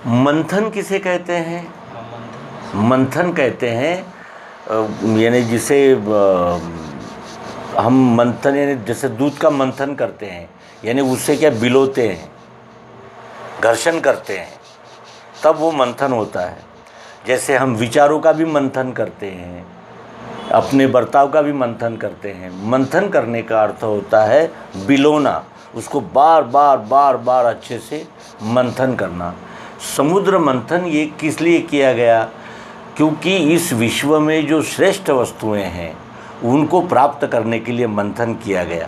मंथन किसे कहते हैं? मंथन कहते हैं यानी जिसे हम मंथन यानी जैसे दूध का मंथन करते हैं, यानी उससे क्या बिलोते हैं, घर्षण करते हैं, तब वो मंथन होता है। जैसे हम विचारों का भी मंथन करते हैं, अपने बर्ताव का भी मंथन करते हैं। मंथन करने का अर्थ होता है बिलोना, उसको बार बार बार बार अच्छे से मंथन करना। समुद्र मंथन ये किस लिए किया गया? क्योंकि इस विश्व में जो श्रेष्ठ वस्तुएं हैं उनको प्राप्त करने के लिए मंथन किया गया।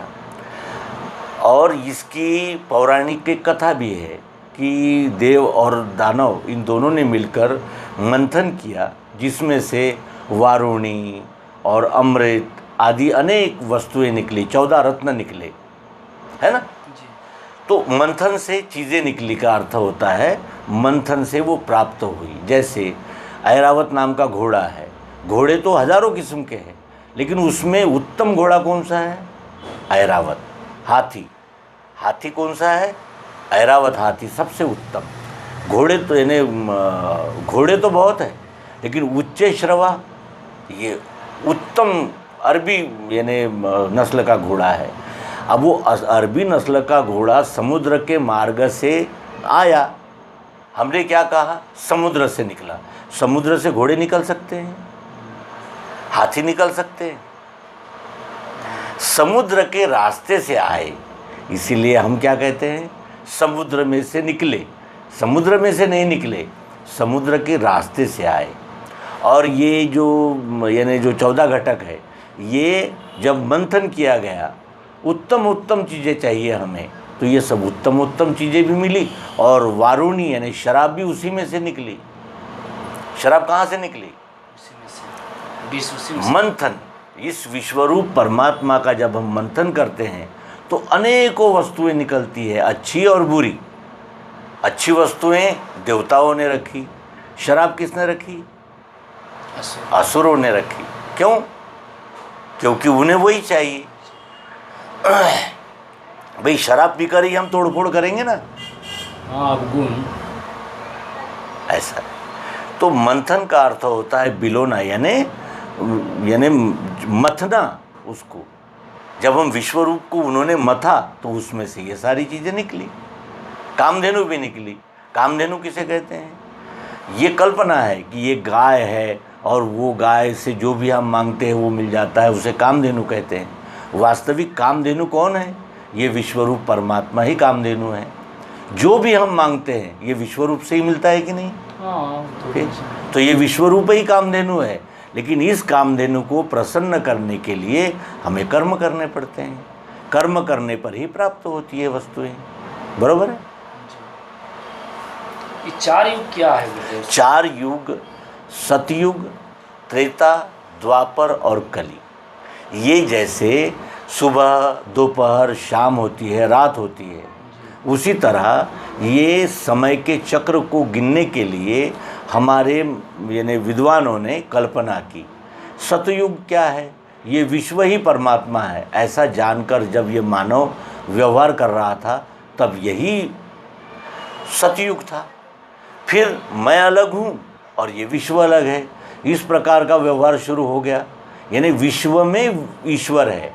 और इसकी पौराणिक एक कथा भी है कि देव और दानव इन दोनों ने मिलकर मंथन किया, जिसमें से वारुणी और अमृत आदि अनेक वस्तुएं निकली, 14 रत्न निकले, है ना। तो मंथन से चीज़ें निकली का अर्थ होता है मंथन से वो प्राप्त हुई। जैसे ऐरावत नाम का घोड़ा है, घोड़े तो हजारों किस्म के हैं, लेकिन उसमें उत्तम घोड़ा कौन सा है? ऐरावत। हाथी, हाथी कौन सा है? ऐरावत हाथी सबसे उत्तम। घोड़े तो यानी घोड़े तो बहुत है, लेकिन उच्चे श्रवा ये उत्तम अरबी यानी नस्ल का घोड़ा है। अब वो अरबी नस्ल का घोड़ा समुद्र के मार्ग से आया, हमने क्या कहा? समुद्र से निकला। समुद्र से घोड़े निकल सकते हैं, हाथी निकल सकते हैं, समुद्र के रास्ते से आए, इसीलिए हम क्या कहते हैं? समुद्र में से निकले। समुद्र में से नहीं निकले, समुद्र के रास्ते से आए। और ये जो यानी जो 14 घटक है, ये जब मंथन किया गया, उत्तम उत्तम चीज़ें चाहिए हमें, तो ये सब उत्तम उत्तम चीज़ें भी मिली। और वारुणी यानी शराब भी उसी में से निकली। शराब कहाँ से निकली? मंथन। इस विश्वरूप परमात्मा का जब हम मंथन करते हैं तो अनेकों वस्तुएं निकलती है, अच्छी और बुरी। अच्छी वस्तुएं देवताओं ने रखी, शराब किसने रखी? असुरों ने रखी। क्यों? क्योंकि उन्हें वही चाहिए। भाई शराब पीकर ही हम तोड़फोड़ करेंगे ना। हाँ, गुण ऐसा। तो मंथन का अर्थ होता है बिलोना, यानी मथना उसको। जब हम विश्वरूप को उन्होंने मथा तो उसमें से ये सारी चीज़ें निकली। कामधेनु भी निकली। कामधेनु किसे कहते हैं? ये कल्पना है कि ये गाय है और वो गाय से जो भी हम मांगते हैं वो मिल जाता है, उसे कामधेनु कहते हैं। वास्तविक कामधेनु कौन है? ये विश्वरूप परमात्मा ही कामधेनु है। जो भी हम मांगते हैं ये विश्वरूप से ही मिलता है कि नहीं? तो ये विश्वरूप ही कामधेनु है। लेकिन इस कामधेनु को प्रसन्न करने के लिए हमें कर्म करने पड़ते हैं। कर्म करने पर ही प्राप्त होती है वस्तुएं। बरोबर है? ये 4 युग क्या है गुरुदेव? 4 युग सतयुग, त्रेता, द्वापर और कली। ये जैसे सुबह, दोपहर, शाम होती है, रात होती है, उसी तरह ये समय के चक्र को गिनने के लिए हमारे यानी विद्वानों ने कल्पना की। सतयुग क्या है? ये विश्व ही परमात्मा है, ऐसा जानकर जब ये मानव व्यवहार कर रहा था तब यही सतयुग था। फिर मैं अलग हूँ और ये विश्व अलग है, इस प्रकार का व्यवहार शुरू हो गया। यानी विश्व में ईश्वर है,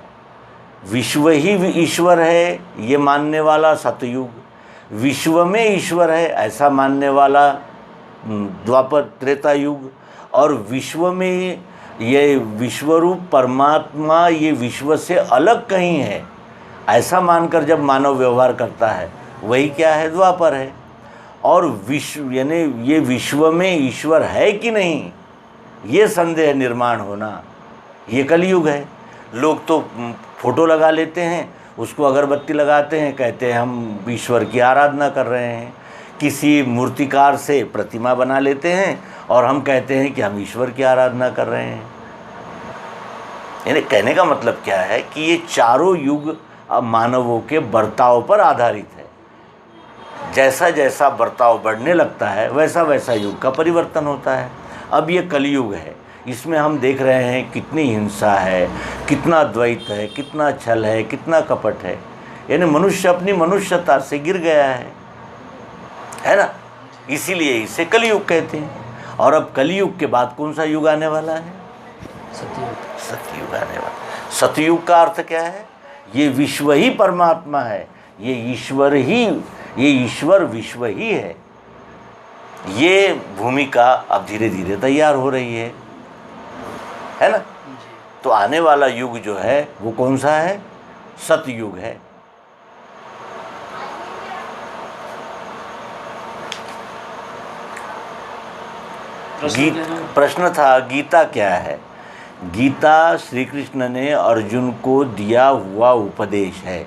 विश्व ही ईश्वर है ये मानने वाला सतयुग, विश्व में ईश्वर है ऐसा मानने वाला द्वापर त्रेता युग, और विश्व में ये विश्वरूप परमात्मा ये विश्व से अलग कहीं है ऐसा मानकर जब मानव व्यवहार करता है वही क्या है? द्वापर है। और विश्व यानी ये विश्व में ईश्वर है कि नहीं ये संदेह निर्माण होना, ये कलयुग है। लोग तो फोटो लगा लेते हैं, उसको अगरबत्ती लगाते हैं, कहते हैं हम ईश्वर की आराधना कर रहे हैं। किसी मूर्तिकार से प्रतिमा बना लेते हैं और हम कहते हैं कि हम ईश्वर की आराधना कर रहे हैं। यानी कहने का मतलब क्या है कि ये चारों युग मानवों के बर्ताव पर आधारित है। जैसा जैसा बर्ताव बढ़ने लगता है वैसा वैसा युग का परिवर्तन होता है। अब ये कलयुग है, इसमें हम देख रहे हैं कितनी हिंसा है, कितना द्वैत है, कितना छल है, कितना कपट है। यानी मनुष्य अपनी मनुष्यता से गिर गया है ना। इसीलिए इसे कलयुग कहते हैं। और अब कलयुग के बाद कौन सा युग आने वाला है? सतयुग। सतयुग आने वाला। सतयुग का अर्थ क्या है? ये विश्व ही परमात्मा है, ये ईश्वर विश्व ही है। ये भूमिका अब धीरे धीरे तैयार हो रही है ना? तो आने वाला युग जो है वो कौन सा है? सतयुग है। प्रश्न था गीता क्या है? गीता श्री कृष्ण ने अर्जुन को दिया हुआ उपदेश है,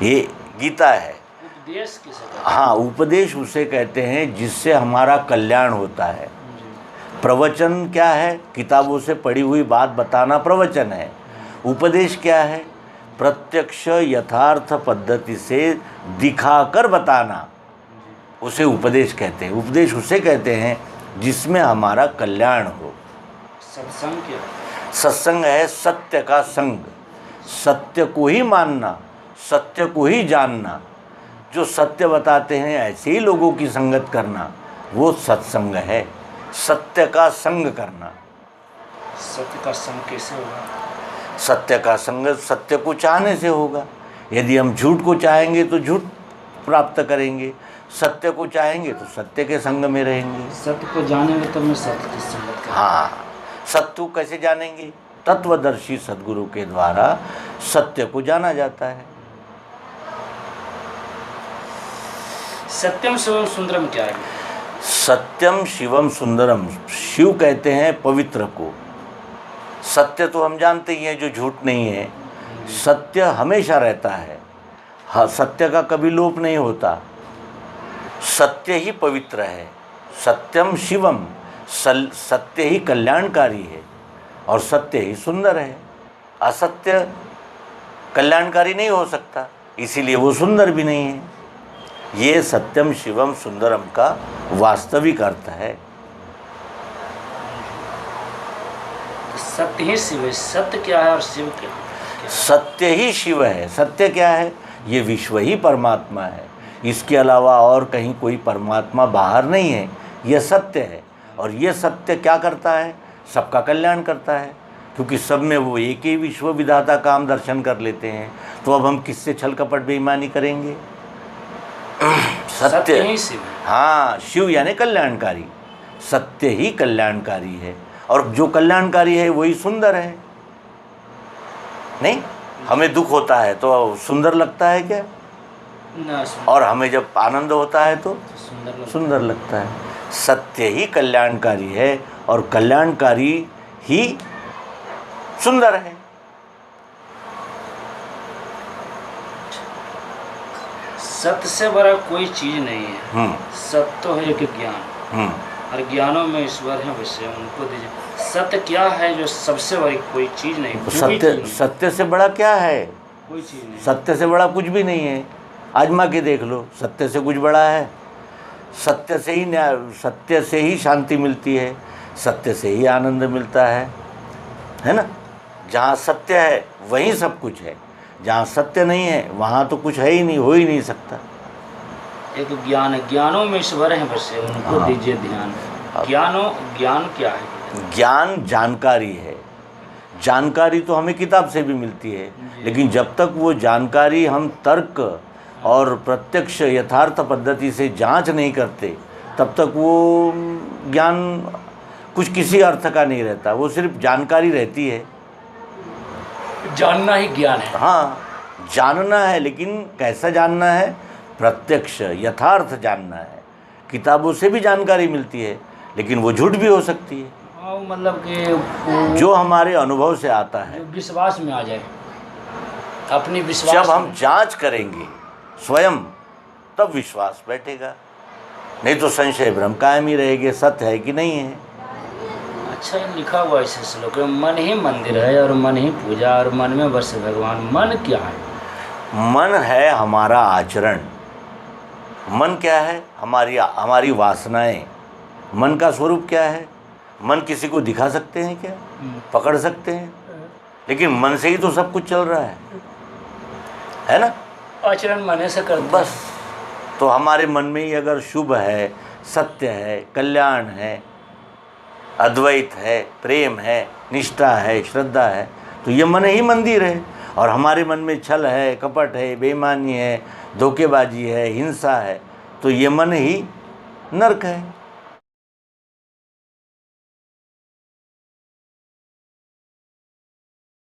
ये गीता है। उपदेश किसे कहते हैं? हाँ, उपदेश उसे कहते हैं जिससे हमारा कल्याण होता है। प्रवचन क्या है? किताबों से पढ़ी हुई बात बताना प्रवचन है। उपदेश क्या है? प्रत्यक्ष यथार्थ पद्धति से दिखाकर बताना, उसे उपदेश कहते हैं। उपदेश उसे कहते हैं जिसमें हमारा कल्याण हो। सत्संग क्या? सत्संग है सत्य का संग, सत्य को ही मानना, सत्य को ही जानना। जो सत्य बताते हैं ऐसे ही लोगों की संगत करना, वो सत्संग है। सत्य का संग करना। सत्य का संग कैसे होगा? सत्य का संग सत्य को चाहने से होगा। यदि हम झूठ को चाहेंगे तो झूठ प्राप्त करेंगे, सत्य को चाहेंगे तो सत्य के संग में रहेंगे। सत्य को जानेंगे तब मैं सत्य की संगत करूंगा। हाँ, सत्य कैसे जानेंगे? तत्वदर्शी सद्गुरु के द्वारा सत्य को जाना जाता है। सत्यम शिवम सुंदरम क्या है? सत्यम शिवम सुंदरम, शिव कहते हैं पवित्र को। सत्य तो हम जानते ही हैं जो झूठ नहीं है। सत्य हमेशा रहता है, हाँ, सत्य का कभी लोप नहीं होता। सत्य ही पवित्र है। सत्यम शिवम, सत्य ही कल्याणकारी है और सत्य ही सुंदर है। असत्य कल्याणकारी नहीं हो सकता, इसीलिए वो सुंदर भी नहीं है। ये सत्यम शिवम सुंदरम का वास्तविक अर्थ है। सत्य ही शिव है। सत्य क्या है और शिव क्या है? सत्य ही शिव है। सत्य क्या है? ये विश्व ही परमात्मा है। इसके अलावा और कहीं कोई परमात्मा बाहर नहीं है। यह सत्य है और ये सत्य क्या करता है? सबका कल्याण करता है, क्योंकि सब में वो एक ही विश्व विधाता का हम दर्शन कर लेते हैं। तो अब हम किससे छल कपट बेईमानी करेंगे? सत्य ही शिव है। हाँ, शिव यानी कल्याणकारी। सत्य ही कल्याणकारी है और जो कल्याणकारी है वही सुंदर है। नहीं, हमें दुख होता है तो सुंदर लगता है क्या? ना, और हमें जब आनंद होता है तो सुंदर सुंदर लगता है। सत्य ही कल्याणकारी है और कल्याणकारी ही सुंदर है। सत्य से बड़ा कोई चीज नहीं है। सत्य तो है एक ज्ञान, और ज्ञानों में ईश्वर है, वैसे उनको दीजिए। सत्य क्या है जो सबसे बड़ी? कोई चीज नहीं। सत्य से बड़ा क्या है? कोई चीज नहीं। सत्य से बड़ा कुछ भी नहीं है। आजमा के देख लो, सत्य से कुछ बड़ा है? सत्य से ही न्याय, सत्य से ही शांति मिलती है, सत्य से ही आनंद मिलता है ना? जहाँ सत्य है वहीं सब कुछ है, जहाँ सत्य नहीं है वहाँ तो कुछ है ही नहीं, हो ही नहीं सकता। एक ज्ञान है, ज्ञानों में ईश्वर है, वैसे उनको दीजिए ध्यान। ज्ञान क्या है? ज्ञान जानकारी है। जानकारी तो हमें किताब से भी मिलती है, लेकिन जब तक वो जानकारी हम तर्क और प्रत्यक्ष यथार्थ पद्धति से जांच नहीं करते, तब तक वो ज्ञान कुछ किसी अर्थ का नहीं रहता, वो सिर्फ जानकारी रहती है। जानना ही ज्ञान है। हाँ, जानना है, लेकिन कैसा जानना है? प्रत्यक्ष यथार्थ जानना है। किताबों से भी जानकारी मिलती है, लेकिन वो झूठ भी हो सकती है। मतलब कि जो हमारे अनुभव से आता है, विश्वास में आ जाए, अपनी विश्वास। जब हम जांच करेंगे स्वयं तब विश्वास बैठेगा, नहीं तो संशय भ्रम कायम ही रहेगा, सत्य है कि नहीं है। अच्छा, लिखा हुआ ऐसे श्लोक है, मन ही मंदिर है और मन ही पूजा और मन में बसे भगवान। मन क्या है? मन है हमारा आचरण। मन क्या है? हमारी वासनाएं। मन का स्वरूप क्या है? मन किसी को दिखा सकते हैं क्या? पकड़ सकते हैं? लेकिन मन से ही तो सब कुछ चल रहा है ना? आचरण मन से करते बस। तो हमारे मन में ही अगर शुभ है, सत्य है, कल्याण है, अद्वैत है, प्रेम है, निष्ठा है, श्रद्धा है, तो ये मन ही मंदिर है। और हमारे मन में छल है, कपट है, बेईमानी है, धोखेबाजी है, हिंसा है, तो ये मन ही नर्क है।